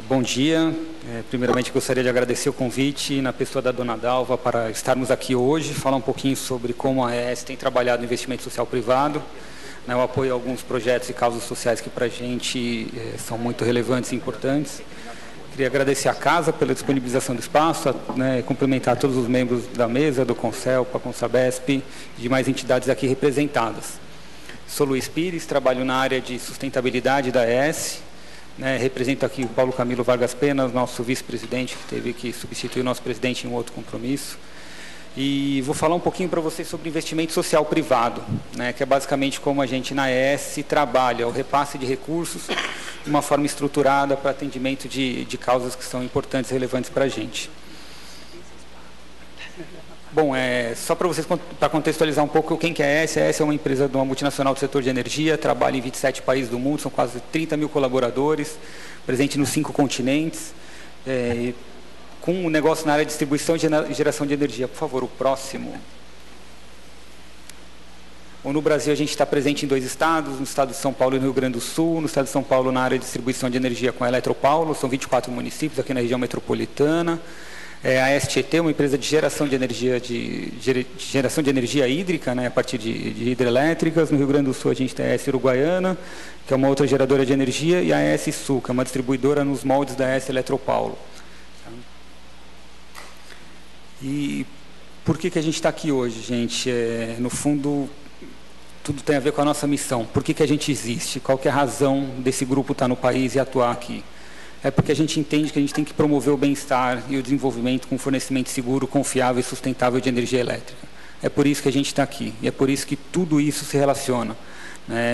Bom dia. Primeiramente, gostaria de agradecer o convite na pessoa da dona Dalva para estarmos aqui hoje, falar um pouquinho sobre como a AES tem trabalhado no investimento social privado, o apoio a alguns projetos e causas sociais que para a gente são muito relevantes e importantes. Queria agradecer à Casa pela disponibilização do espaço, cumprimentar todos os membros da mesa, do Concelpa, Consabesp e demais entidades aqui representadas. Sou Luiz Pires, trabalho na área de sustentabilidade da AES. Represento aqui o Paulo Camilo Vargas Penas, nosso vice-presidente, que teve que substituir o nosso presidente em um outro compromisso. E vou falar um pouquinho para vocês sobre investimento social privado, que é basicamente como a gente na AES trabalha o repasse de recursos de uma forma estruturada para atendimento de causas que são importantes e relevantes para a gente. Bom, só para vocês, para contextualizar um pouco quem que é a AES. A AES é uma empresa de uma multinacional do setor de energia, trabalha em 27 países do mundo, são quase 30 mil colaboradores, presente nos 5 continentes, com um negócio na área de distribuição e geração de energia. Por favor, o próximo. Bom, no Brasil, a gente está presente em 2 estados, no estado de São Paulo e no Rio Grande do Sul. No estado de São Paulo, na área de distribuição de energia com a Eletropaulo, são 24 municípios aqui na região metropolitana. A AES Tietê, uma empresa de geração de energia hídrica, a partir de hidrelétricas. No Rio Grande do Sul, a gente tem a AES Uruguaiana, que é uma outra geradora de energia, e a AES Sul, que é uma distribuidora nos moldes da AES Eletropaulo. E por que a gente está aqui hoje, gente? No fundo, tudo tem a ver com a nossa missão. Por que a gente existe? Qual que é a razão desse grupo estar no país e atuar aqui? É porque a gente entende que a gente tem que promover o bem-estar e o desenvolvimento com fornecimento seguro, confiável e sustentável de energia elétrica. É por isso que a gente está aqui, e é por isso que tudo isso se relaciona.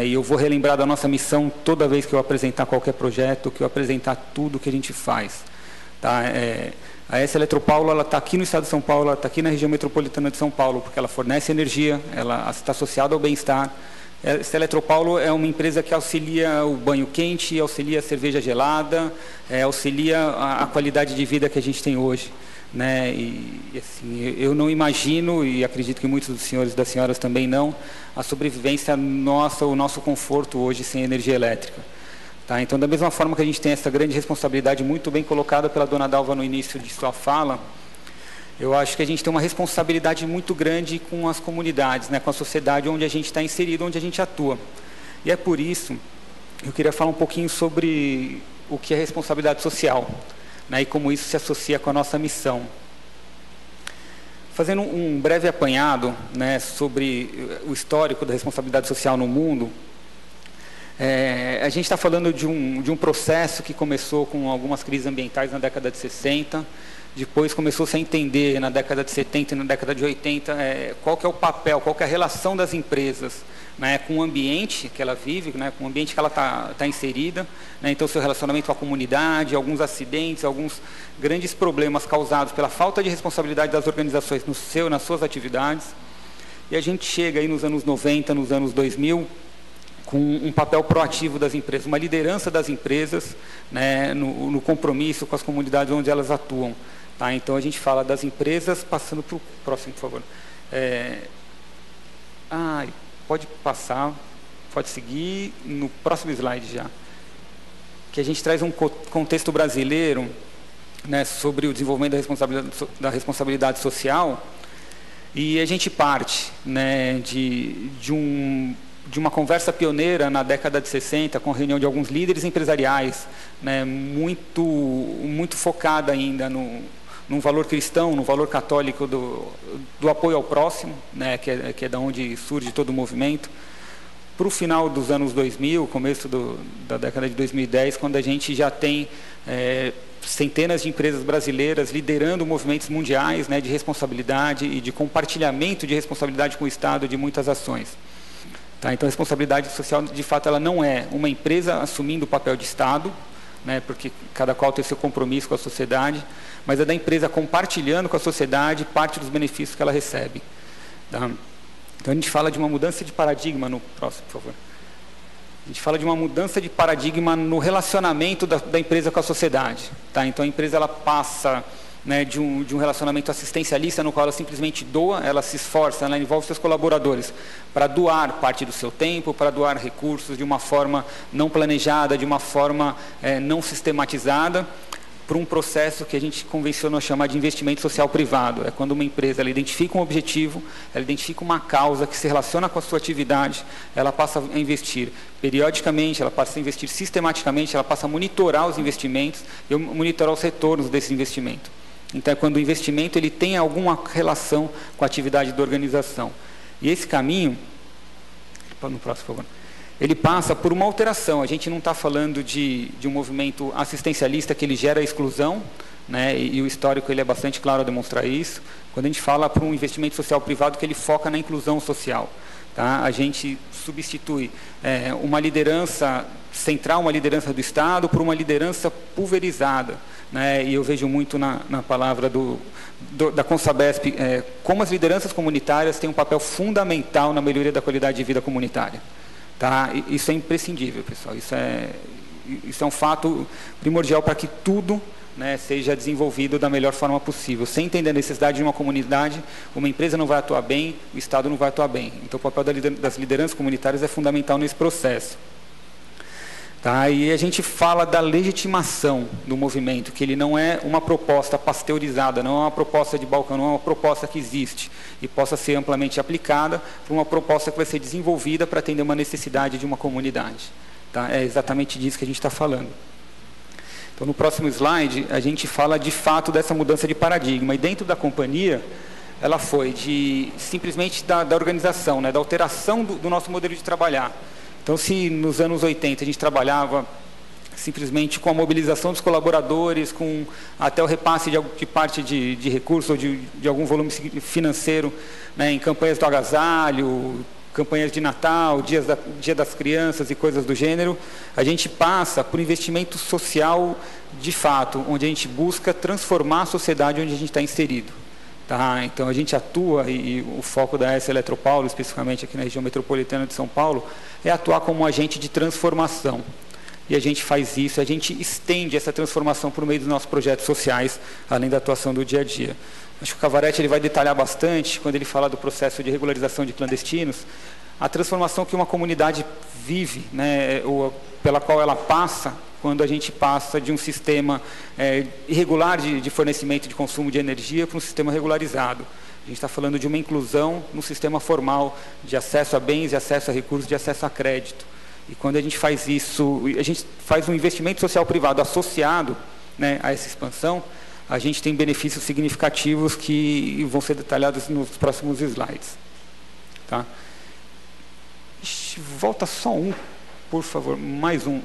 E eu vou relembrar da nossa missão toda vez que eu apresentar qualquer projeto, que eu apresentar tudo que a gente faz. Tá? A AES Eletropaulo, ela está aqui no estado de São Paulo, ela está aqui na região metropolitana de São Paulo, porque ela fornece energia, ela está associada ao bem-estar. Essa Eletropaulo é uma empresa que auxilia o banho quente, auxilia a cerveja gelada, auxilia a qualidade de vida que a gente tem hoje. E assim, eu não imagino, e acredito que muitos dos senhores e das senhoras também não, a sobrevivência nossa, o nosso conforto hoje sem energia elétrica. Tá? Então, da mesma forma que a gente tem essa grande responsabilidade muito bem colocada pela dona Dalva no início de sua fala, eu acho que a gente tem uma responsabilidade muito grande com as comunidades, com a sociedade onde a gente está inserido, onde a gente atua. E é por isso que eu queria falar um pouquinho sobre o que é responsabilidade social, e como isso se associa com a nossa missão. Fazendo um breve apanhado sobre o histórico da responsabilidade social no mundo, a gente está falando de um processo que começou com algumas crises ambientais na década de 60, depois começou-se a entender na década de 70 e na década de 80 qual que é o papel, qual que é a relação das empresas com o ambiente que ela vive, com o ambiente que ela está inserida, então seu relacionamento com a comunidade, alguns acidentes, alguns grandes problemas causados pela falta de responsabilidade das organizações nas suas atividades. E a gente chega aí nos anos 90, nos anos 2000, com um papel proativo das empresas, uma liderança das empresas no compromisso com as comunidades onde elas atuam. Tá? Então, a gente fala das empresas, passando para o próximo, por favor. Pode passar, pode seguir no próximo slide já. Que a gente traz um contexto brasileiro sobre o desenvolvimento da responsabilidade social, e a gente parte de uma conversa pioneira na década de 60, com a reunião de alguns líderes empresariais, muito focada ainda num valor cristão, no valor católico do apoio ao próximo, que é da onde surge todo o movimento, para o final dos anos 2000, começo da década de 2010, quando a gente já tem centenas de empresas brasileiras liderando movimentos mundiais de responsabilidade e de compartilhamento de responsabilidade com o Estado de muitas ações. Tá? Então, a responsabilidade social, de fato, ela não é uma empresa assumindo o papel de Estado, porque cada qual tem seu compromisso com a sociedade, mas é da empresa compartilhando com a sociedade parte dos benefícios que ela recebe. Tá? Então, a gente fala de uma mudança de paradigma no próximo, por favor. A gente fala de uma mudança de paradigma no relacionamento da empresa com a sociedade. Tá? Então, a empresa ela passa né, de um relacionamento assistencialista, no qual ela simplesmente doa, ela se esforça, ela envolve seus colaboradores para doar parte do seu tempo, para doar recursos de uma forma não planejada, de uma forma não sistematizada, para um processo que a gente convencionou chamar de investimento social privado. É quando uma empresa ela identifica um objetivo, ela identifica uma causa que se relaciona com a sua atividade, ela passa a investir periodicamente, ela passa a investir sistematicamente, ela passa a monitorar os investimentos e monitorar os retornos desse investimento. Então, é quando o investimento ele tem alguma relação com a atividade da organização. E esse caminho, no próximo, por favor, ele passa por uma alteração. A gente não está falando de um movimento assistencialista que ele gera exclusão, né, e o histórico ele é bastante claro a demonstrar isso. Quando a gente fala para um investimento social privado que ele foca na inclusão social, tá? A gente substitui uma liderança central, uma liderança do Estado, por uma liderança pulverizada, né? E eu vejo muito na palavra da Consabesp, como as lideranças comunitárias têm um papel fundamental na melhoria da qualidade de vida comunitária. Tá? Isso é imprescindível, pessoal. Isso é um fato primordial para que tudo, né, seja desenvolvido da melhor forma possível. Sem entender a necessidade de uma comunidade, uma empresa não vai atuar bem, o Estado não vai atuar bem. Então, o papel das lideranças comunitárias é fundamental nesse processo. Tá? E a gente fala da legitimação do movimento, que ele não é uma proposta pasteurizada, não é uma proposta de balcão, não é uma proposta que existe e possa ser amplamente aplicada para uma proposta que vai ser desenvolvida para atender uma necessidade de uma comunidade. Tá? É exatamente disso que a gente está falando. Então, no próximo slide, a gente fala de fato dessa mudança de paradigma. E dentro da companhia, ela foi simplesmente da organização, né, da alteração do nosso modelo de trabalhar. Então, se nos anos 80 a gente trabalhava simplesmente com a mobilização dos colaboradores, com até o repasse de parte de recursos ou de algum volume financeiro, né, em campanhas do agasalho, campanhas de Natal, Dia das Crianças e coisas do gênero, a gente passa por investimento social de fato, onde a gente busca transformar a sociedade onde a gente está inserido. Tá? Então, a gente atua, e o foco da AS Eletropaulo, especificamente aqui na região metropolitana de São Paulo, é atuar como um agente de transformação. E a gente faz isso, a gente estende essa transformação por meio dos nossos projetos sociais, além da atuação do dia a dia. Acho que o Cavaretti ele vai detalhar bastante, quando ele fala do processo de regularização de clandestinos, a transformação que uma comunidade vive, né, ou pela qual ela passa, quando a gente passa de um sistema irregular de fornecimento de consumo de energia para um sistema regularizado. A gente está falando de uma inclusão no sistema formal de acesso a bens, de acesso a recursos, de acesso a crédito. E quando a gente faz isso, a gente faz um investimento social privado associado, né, a essa expansão, a gente tem benefícios significativos que vão ser detalhados nos próximos slides. Tá? Volta só um, por favor, mais um.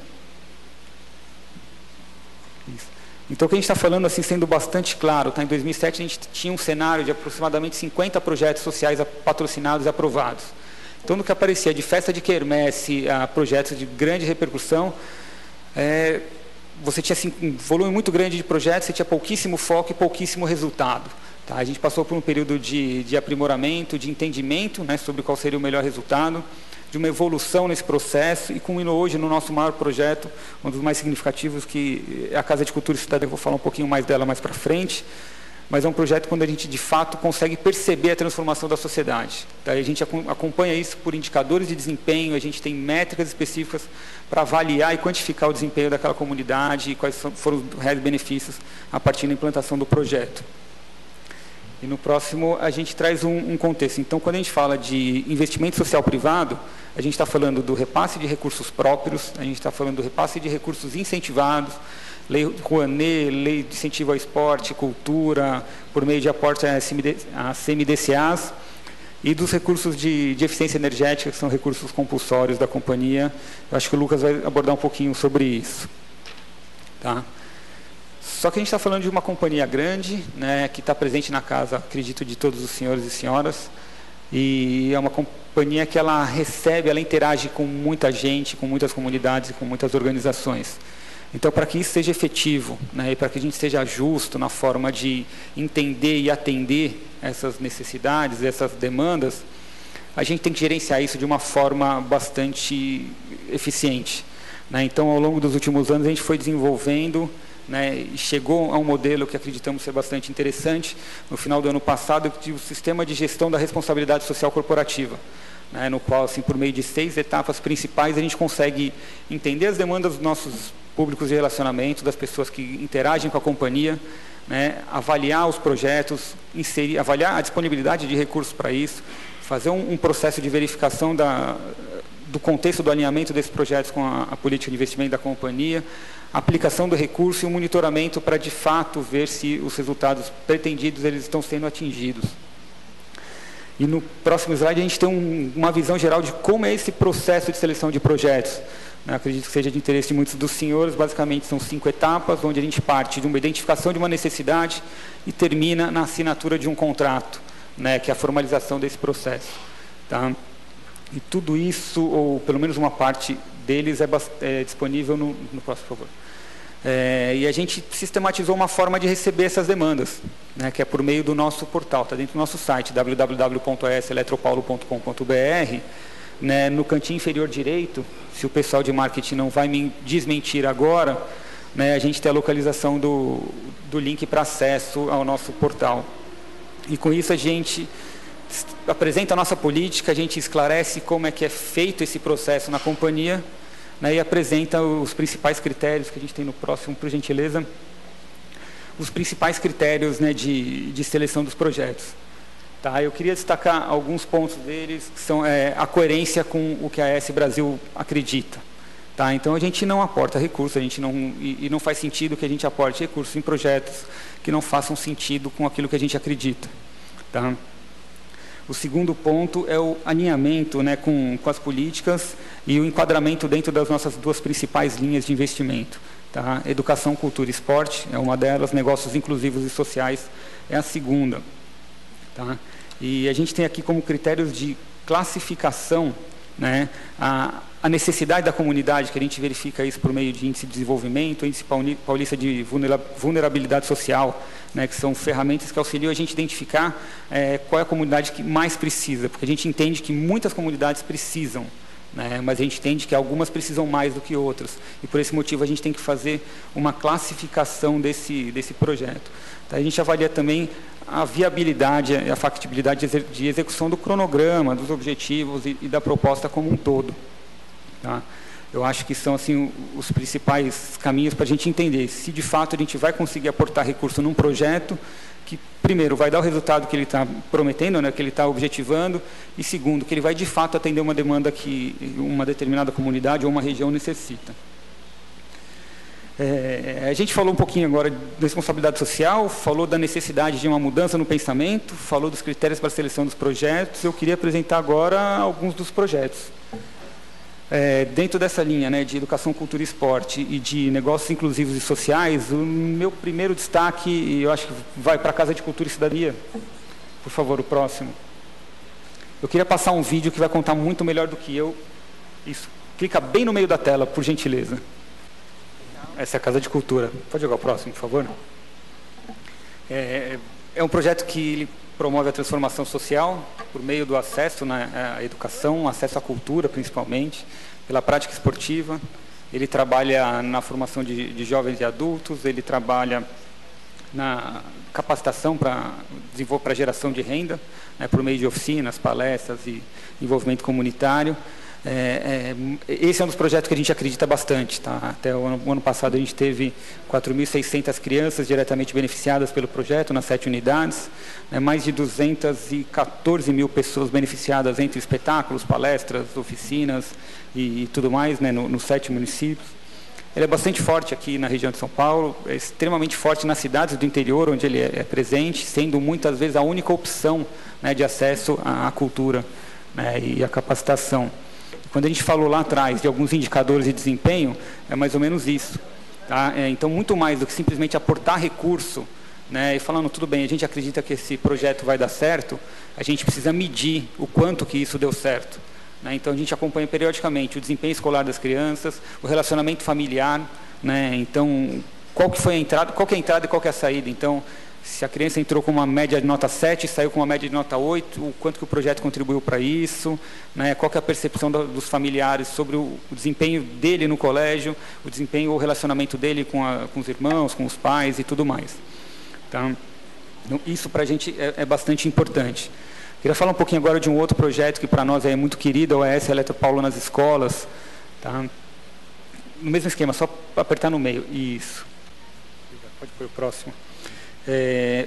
Isso. Então, o que a gente está falando, assim, sendo bastante claro, tá? Em 2007 a gente tinha um cenário de aproximadamente 50 projetos sociais patrocinados e aprovados. Então, no que aparecia de festa de quermesse a projetos de grande repercussão, você tinha assim, um volume muito grande de projetos, você tinha pouquíssimo foco e pouquíssimo resultado. Tá? A gente passou por um período de aprimoramento, de entendimento, né, sobre qual seria o melhor resultado, de uma evolução nesse processo e culminou hoje no nosso maior projeto, um dos mais significativos, que é a Casa de Cultura e Cidadania. Eu vou falar um pouquinho mais dela mais para frente, mas é um projeto quando a gente de fato consegue perceber a transformação da sociedade. Daí a gente acompanha isso por indicadores de desempenho, a gente tem métricas específicas para avaliar e quantificar o desempenho daquela comunidade e quais foram os reais benefícios a partir da implantação do projeto. E no próximo a gente traz um contexto. Então, quando a gente fala de investimento social privado, a gente está falando do repasse de recursos próprios, a gente está falando do repasse de recursos incentivados, Lei Rouanet, Lei de Incentivo ao Esporte, Cultura, por meio de aporte a CMDCAs, e dos recursos de eficiência energética, que são recursos compulsórios da companhia. Eu acho que o Lucas vai abordar um pouquinho sobre isso. Tá? Só que a gente está falando de uma companhia grande, né, que está presente na casa, acredito, de todos os senhores e senhoras, e é uma companhia que ela recebe, ela interage com muita gente, com muitas comunidades e com muitas organizações. Então, para que isso seja efetivo, né, e para que a gente seja justo na forma de entender e atender essas necessidades, essas demandas, a gente tem que gerenciar isso de uma forma bastante eficiente. Né? Então, ao longo dos últimos anos, a gente foi desenvolvendo né, e chegou a um modelo que acreditamos ser bastante interessante no final do ano passado, que é o Sistema de Gestão da Responsabilidade Social Corporativa, né, no qual, assim, por meio de 6 etapas principais, a gente consegue entender as demandas dos nossos públicos de relacionamento, das pessoas que interagem com a companhia, né, avaliar os projetos, avaliar a disponibilidade de recursos para isso, fazer um processo de verificação do contexto do alinhamento desses projetos com a política de investimento da companhia, a aplicação do recurso e o monitoramento para, de fato, ver se os resultados pretendidos eles estão sendo atingidos. E no próximo slide a gente tem uma visão geral de como é esse processo de seleção de projetos. Acredito que seja de interesse de muitos dos senhores. Basicamente são 5 etapas, onde a gente parte de uma identificação de uma necessidade e termina na assinatura de um contrato, né, que é a formalização desse processo. Tá? E tudo isso, ou pelo menos uma parte deles, é disponível no próximo, por favor. E a gente sistematizou uma forma de receber essas demandas, né, que é por meio do nosso portal, está dentro do nosso site, www.eletropaulo.com.br. Né, no cantinho inferior direito, se o pessoal de marketing não vai me desmentir agora, né, a gente tem a localização do link para acesso ao nosso portal. E com isso a gente apresenta a nossa política, a gente esclarece como é que é feito esse processo na companhia, né, e apresenta os principais critérios que a gente tem no próximo, por gentileza, os principais critérios, né, de seleção dos projetos. Tá, eu queria destacar alguns pontos deles, que são a coerência com o que a AS Brasil acredita. Tá, então a gente não aporta recursos, e não faz sentido que a gente aporte recursos em projetos que não façam sentido com aquilo que a gente acredita. Tá? O segundo ponto é o alinhamento, né, com as políticas e o enquadramento dentro das nossas 2 principais linhas de investimento. Tá? Educação, cultura e esporte é uma delas, negócios inclusivos e sociais é a segunda. Tá? E a gente tem aqui como critérios de classificação, né, a necessidade da comunidade, que a gente verifica isso por meio de índice de desenvolvimento, índice paulista de vulnerabilidade social, né, que são ferramentas que auxiliam a gente a identificar qual é a comunidade que mais precisa, porque a gente entende que muitas comunidades precisam, né, mas a gente entende que algumas precisam mais do que outras, e por esse motivo a gente tem que fazer uma classificação desse projeto. Tá? A gente avalia também a viabilidade e a factibilidade de execução do cronograma, dos objetivos e da proposta como um todo. Tá? Eu acho que são assim, os principais caminhos para a gente entender se de fato a gente vai conseguir aportar recurso num projeto que, primeiro, vai dar o resultado que ele está prometendo, né, que ele está objetivando, e segundo, que ele vai de fato atender uma demanda que uma determinada comunidade ou uma região necessita. A gente falou um pouquinho agora de responsabilidade social, falou da necessidade de uma mudança no pensamento, falou dos critérios para a seleção dos projetos. Eu queria apresentar agora alguns dos projetos. Dentro dessa linha, né, de educação, cultura e esporte e de negócios inclusivos e sociais, o meu primeiro destaque, eu acho que vai para a Casa de Cultura e Cidadania. Por favor, o próximo. Eu queria passar um vídeo que vai contar muito melhor do que eu. Isso, clica bem no meio da tela, por gentileza. Essa é a Casa de Cultura. Pode jogar o próximo, por favor? É um projeto que ele promove a transformação social por meio do acesso à educação, acesso à cultura, principalmente, pela prática esportiva. Ele trabalha na formação de jovens e adultos, ele trabalha na capacitação para a geração de renda, né, por meio de oficinas, palestras e envolvimento comunitário. Esse é um dos projetos que a gente acredita bastante. Tá? Até o ano passado a gente teve 4.600 crianças diretamente beneficiadas pelo projeto nas 7 unidades, né? Mais de 214 mil pessoas beneficiadas entre espetáculos, palestras, oficinas e tudo mais, né? Nos 7 municípios. Ele é bastante forte aqui na região de São Paulo, é extremamente forte nas cidades do interior, onde ele é presente, sendo muitas vezes a única opção, né, de acesso à cultura, né, e à capacitação. Quando a gente falou lá atrás de alguns indicadores de desempenho, é mais ou menos isso. Tá? Então, muito mais do que simplesmente aportar recurso, né, e falando, tudo bem, a gente acredita que esse projeto vai dar certo, a gente precisa medir o quanto que isso deu certo. Né? Então, a gente acompanha periodicamente o desempenho escolar das crianças, o relacionamento familiar, né? Então, qual que foi a entrada, qual que é a entrada e qual que é a saída. Então, Se a criança entrou com uma média de nota 7, saiu com uma média de nota 8, o quanto que o projeto contribuiu para isso, né? Qual que é a percepção dos familiares sobre o desempenho dele no colégio, o desempenho ou o relacionamento dele com os irmãos, com os pais e tudo mais. Então, isso para a gente é bastante importante. Queria falar um pouquinho agora de um outro projeto que para nós é muito querido, o ES Eletropaulo nas escolas. Tá? No mesmo esquema, só apertar no meio. Isso. Pode pôr o próximo.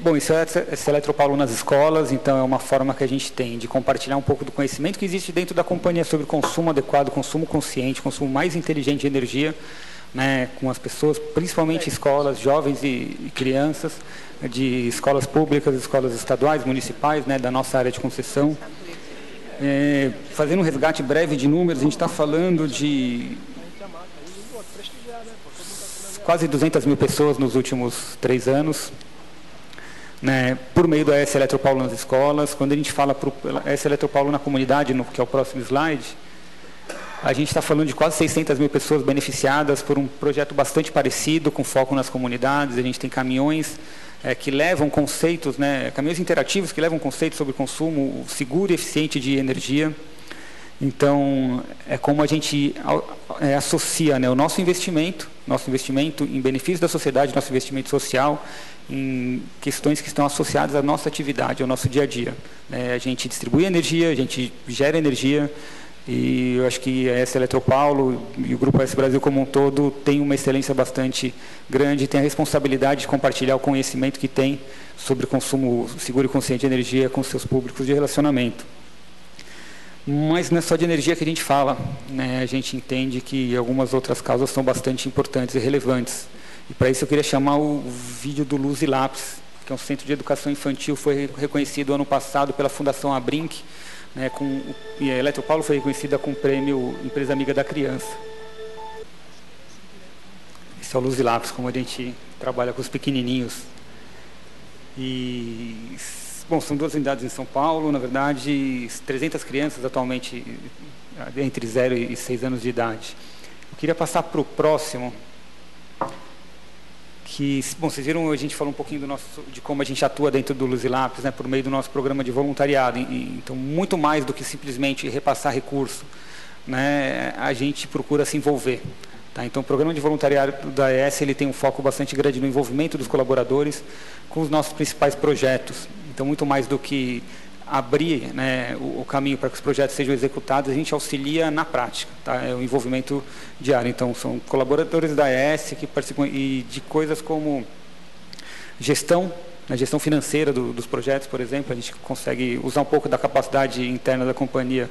Bom, isso é esse Eletropaulo nas escolas, então é uma forma que a gente tem de compartilhar um pouco do conhecimento que existe dentro da companhia sobre consumo adequado, consumo consciente, consumo mais inteligente de energia, né, com as pessoas, principalmente escolas, jovens e crianças, de escolas públicas, escolas estaduais, municipais, né, da nossa área de concessão. Fazendo um resgate breve de números, a gente está falando de quase 200 mil pessoas nos últimos 3 anos, né, por meio do ES Eletropaulo nas escolas. Quando a gente fala para o ES Eletropaulo na comunidade, que é o próximo slide, a gente está falando de quase 600 mil pessoas beneficiadas por um projeto bastante parecido, com foco nas comunidades. A gente tem caminhões que levam conceitos, né, caminhões interativos que levam conceitos sobre consumo seguro e eficiente de energia. Então, é como a gente associa, né, o nosso investimento em benefício da sociedade, nosso investimento social, em questões que estão associadas à nossa atividade, ao nosso dia a dia. A gente distribui energia, a gente gera energia, e eu acho que a ES Eletropaulo e o Grupo ES Brasil como um todo tem uma excelência bastante grande, tem a responsabilidade de compartilhar o conhecimento que tem sobre consumo seguro e consciente de energia com seus públicos de relacionamento. Mas não é só de energia que a gente fala, né? A gente entende que algumas outras causas são bastante importantes e relevantes. E para isso eu queria chamar o vídeo do Luz e Lápis, que é um centro de educação infantil, foi reconhecido ano passado pela Fundação Abrinq, né, e a Eletropaulo foi reconhecida com o prêmio Empresa Amiga da Criança. Esse é o Luz e Lápis, como a gente trabalha com os pequenininhos. E, bom, são 2 unidades em São Paulo, na verdade, 300 crianças atualmente entre 0 e 6 anos de idade. Eu queria passar para o próximo, que, bom, vocês viram, a gente falou um pouquinho de como a gente atua dentro do Luz e Lápis, né, por meio do nosso programa de voluntariado. Então, muito mais do que simplesmente repassar recurso, né, a gente procura se envolver. Tá? Então, o programa de voluntariado da ES ele tem um foco bastante grande no envolvimento dos colaboradores com os nossos principais projetos. Então, muito mais do que abrir, né, o caminho para que os projetos sejam executados, a gente auxilia na prática, tá? É o envolvimento diário. Então, são colaboradores da ES que participam e de coisas como gestão, né, gestão financeira dos projetos, por exemplo. A gente consegue usar um pouco da capacidade interna da companhia,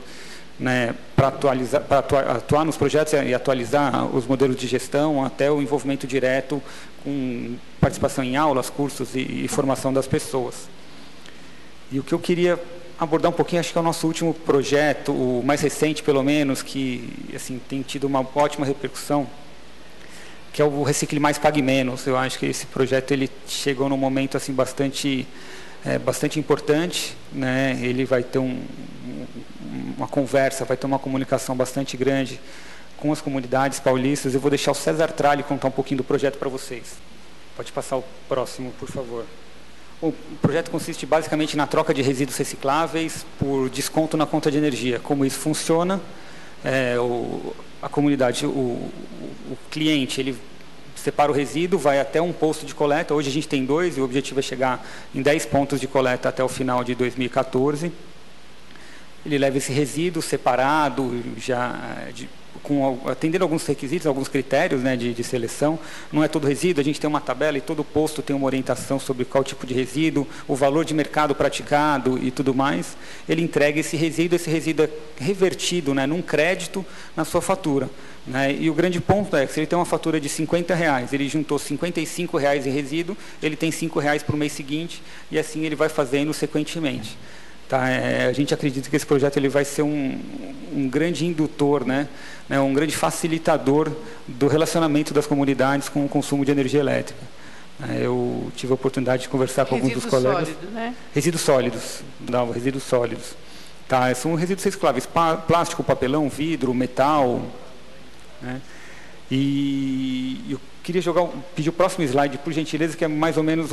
né, para atuar nos projetos e atualizar os modelos de gestão, até o envolvimento direto com participação em aulas, cursos e formação das pessoas. E o que eu queria abordar um pouquinho, acho que é o nosso último projeto, o mais recente pelo menos, que assim, tem tido uma ótima repercussão, que é o Recicle Mais, Pague Menos. Eu acho que esse projeto ele chegou num momento assim, bastante importante, né? Ele vai ter uma conversa, vai ter uma comunicação bastante grande com as comunidades paulistas. Eu vou deixar o César Tralli contar um pouquinho do projeto para vocês. Pode passar o próximo, por favor. O projeto consiste basicamente na troca de resíduos recicláveis por desconto na conta de energia. Como isso funciona? A comunidade, o cliente, ele separa o resíduo, vai até um posto de coleta. Hoje a gente tem 2 e o objetivo é chegar em 10 pontos de coleta até o final de 2014. Ele leva esse resíduo separado, atendendo alguns requisitos, alguns critérios, né, de seleção. Não é todo resíduo, a gente tem uma tabela e todo posto tem uma orientação sobre qual tipo de resíduo, o valor de mercado praticado e tudo mais. Ele entrega esse resíduo é revertido, né, num crédito na sua fatura. Né? E o grande ponto é que se ele tem uma fatura de R$50, ele juntou R$55 em resíduo, ele tem R$5 para o mês seguinte e assim ele vai fazendo sequentemente. Tá? A gente acredita que esse projeto ele vai ser um grande indutor, né? Um grande facilitador do relacionamento das comunidades com o consumo de energia elétrica. Eu tive a oportunidade de conversar com alguns dos colegas. Sólido, né? Resíduos sólidos, não, resíduos sólidos. Tá? São resíduos recicláveis, plástico, papelão, vidro, metal. Né? E eu queria pedir o próximo slide, por gentileza, que é mais ou menos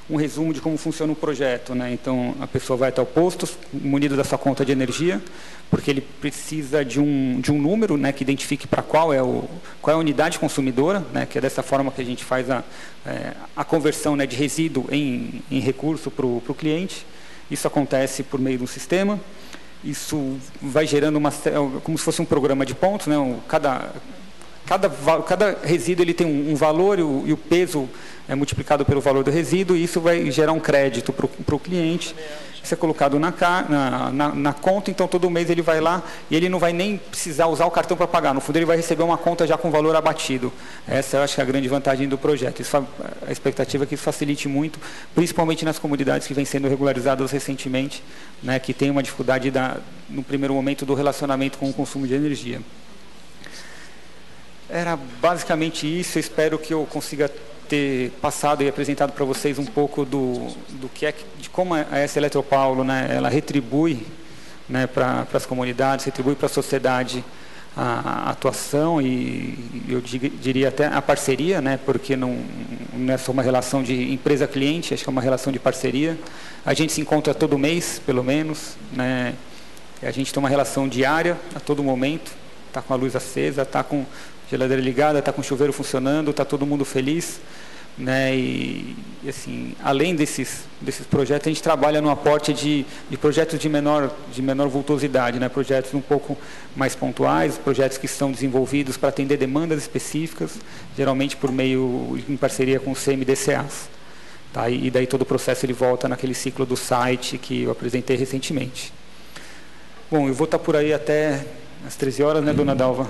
um resumo de como funciona o projeto, né? Então, a pessoa vai até o posto, munido da sua conta de energia, porque ele precisa de um número, né, que identifique para qual é a unidade consumidora, né, que é dessa forma que a gente faz a conversão, né, de resíduo em recurso para o cliente. Isso acontece por meio de um sistema. Isso vai gerando como se fosse um programa de pontos, né? Cada resíduo ele tem um valor e o peso é multiplicado pelo valor do resíduo, e isso vai gerar um crédito para o cliente. Isso é colocado na conta, então todo mês ele vai lá e ele não vai nem precisar usar o cartão para pagar. No fundo, ele vai receber uma conta já com valor abatido. Essa eu acho que é a grande vantagem do projeto. A expectativa é que isso facilite muito, principalmente nas comunidades que vêm sendo regularizadas recentemente, né, que tem uma dificuldade no primeiro momento do relacionamento com o consumo de energia. Era basicamente isso. Eu espero que eu consiga ter passado e apresentado para vocês um pouco de como a S Eletropaulo, né, ela retribui, né, para as comunidades, retribui para a sociedade a atuação e eu diria até a parceria, né, porque não é só uma relação de empresa-cliente, acho que é uma relação de parceria. A gente se encontra todo mês, pelo menos, né, a gente tem uma relação diária a todo momento, está com a luz acesa, está com geladeira ligada, está com o chuveiro funcionando, está todo mundo feliz, né? E assim, além desses projetos, a gente trabalha no aporte de projetos de menor vultosidade, né? Projetos um pouco mais pontuais, projetos que são desenvolvidos para atender demandas específicas, geralmente em parceria com os CMDCAs. Tá? E daí todo o processo ele volta naquele ciclo do site que eu apresentei recentemente. Bom, eu vou estar por aí até às 13 horas, né, dona Dalva?